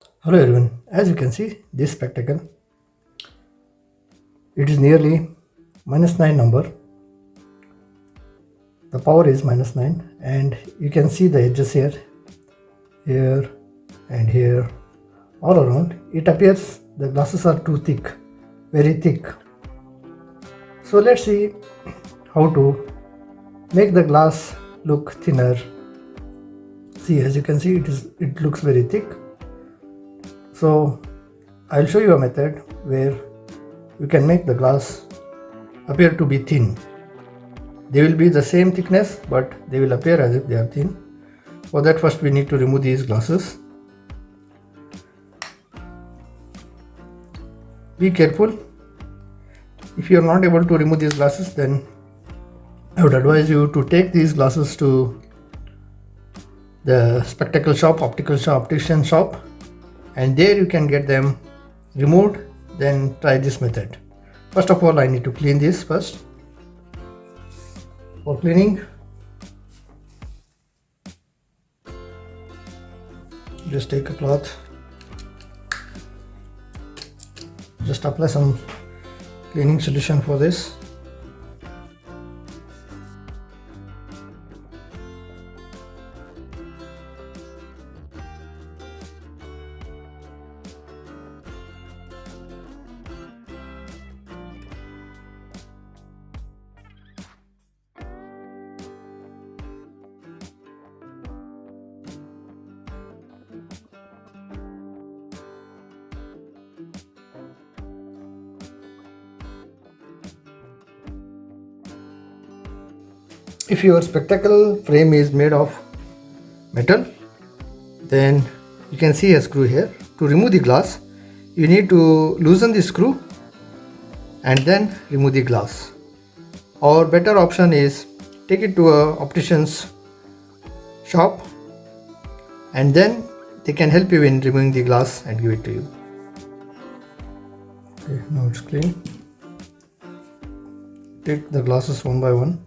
Hello everyone, as you can see this spectacle, it is nearly -9 number. The power is -9 and you can see the edges here and here, all around. It appears the glasses are too thick, very thick. So let's see how to make the glass look thinner. See, as you can see, it looks very thick. So I'll show you a method where you can make the glass appear to be thin. They will be the same thickness, but they will appear as if they are thin. For that, first we need to remove these glasses. Be careful. If you are not able to remove these glasses, then I would advise you to take these glasses to the spectacle shop, optician shop, and there you can get them removed. Then try this method. First of all, I need to clean this first. For cleaning, just take a cloth, just apply some cleaning solution for this. If your spectacle frame is made of metal, then you can see a screw here. To remove the glass, you need to loosen the screw and then remove the glass. Or better option is take it to a optician's shop and then they can help you in removing the glass and give it to you. Okay, now it's clean. Take the glasses one by one.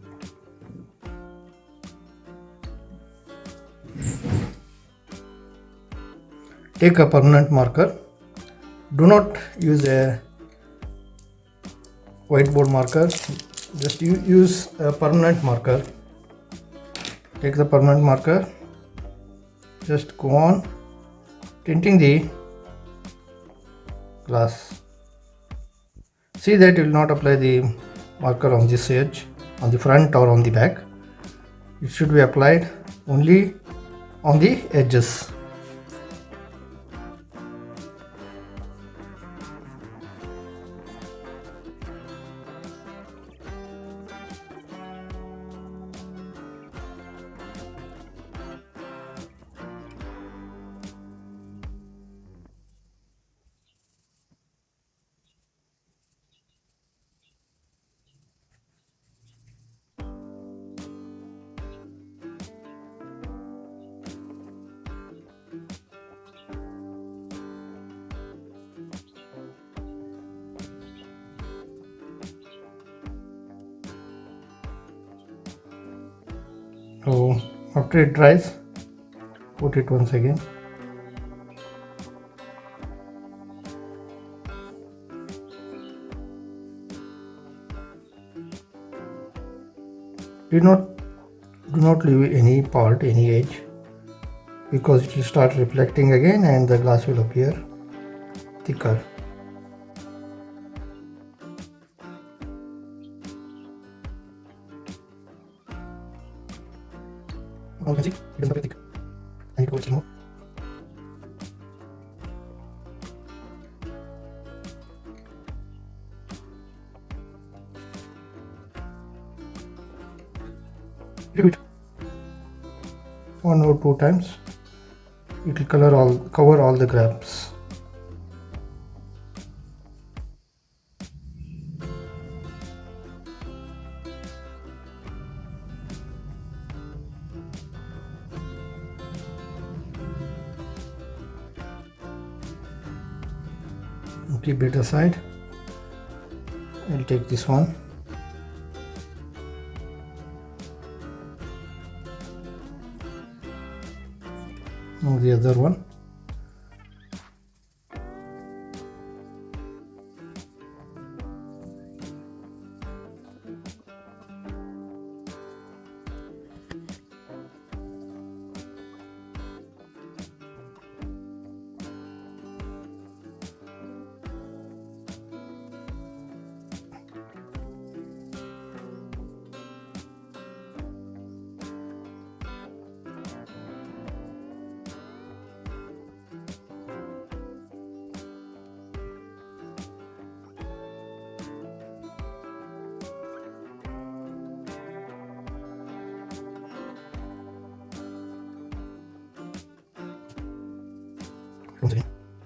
Take a permanent marker. Do not use a whiteboard marker. Just use a permanent marker. Take the permanent marker. Just go on tinting the glass. See that you will not apply the marker on this edge, on the front or on the back. It should be applied only on the edges. So after it dries, put it once again. Do not leave any part, any edge, because it will start reflecting again and the glass will appear thicker. Now you can see it doesn't appear thick. I need to go a little more. Repeat 1 or 2 times. It will cover all the gaps. Keep it aside. I'll take this one. Now the other one.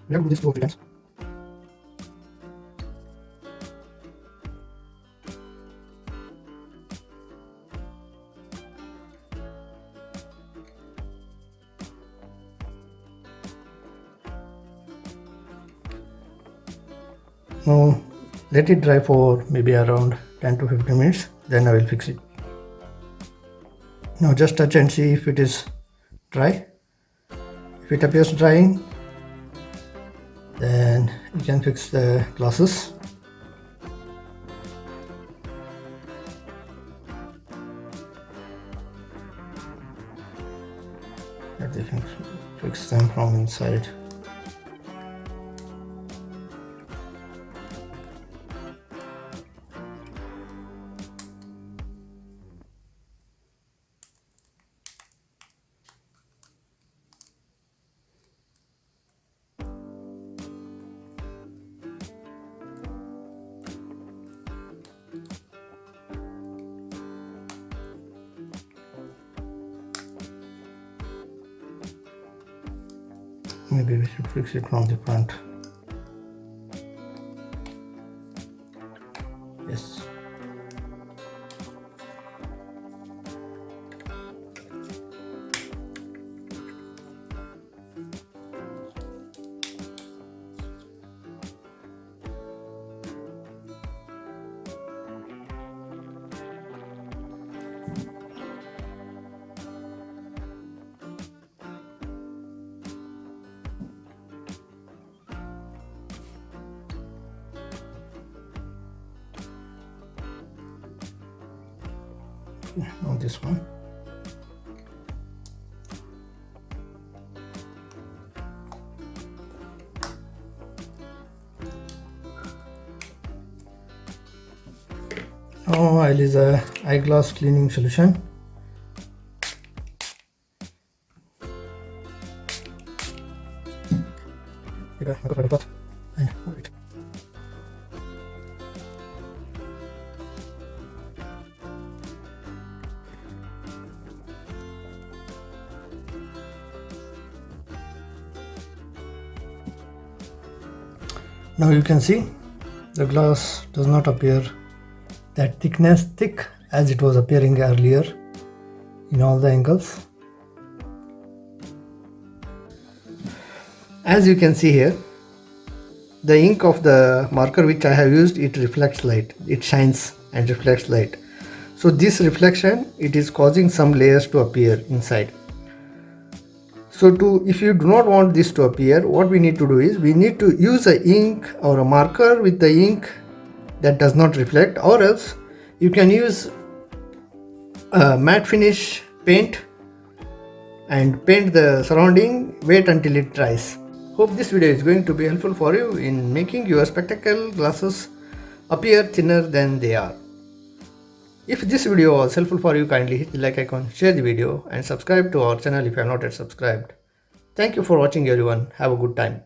We have to do this 2 or 3 times. Now let it dry for maybe around 10 to 15 minutes, then I will fix it. Now just touch and see if it is dry. If it appears drying, then you can fix the glasses. I can fix them from inside. Maybe we should fix it from the front. Yes. On this one. Now I'll use a eyeglass cleaning solution. Now you can see the glass does not appear that thick as it was appearing earlier in all the angles. As you can see here, the ink of the marker which I have used, it reflects light, it shines and reflects light. So this reflection, it is causing some layers to appear inside. So if you do not want this to appear, what we need to do is we need to use a ink or a marker with the ink that does not reflect, or else you can use a matte finish paint and paint the surrounding, wait until it dries. Hope this video is going to be helpful for you in making your spectacle glasses appear thinner than they are. If this video was helpful for you, kindly hit the like icon, share the video and subscribe to our channel if you have not yet subscribed. Thank you for watching everyone. Have a good time.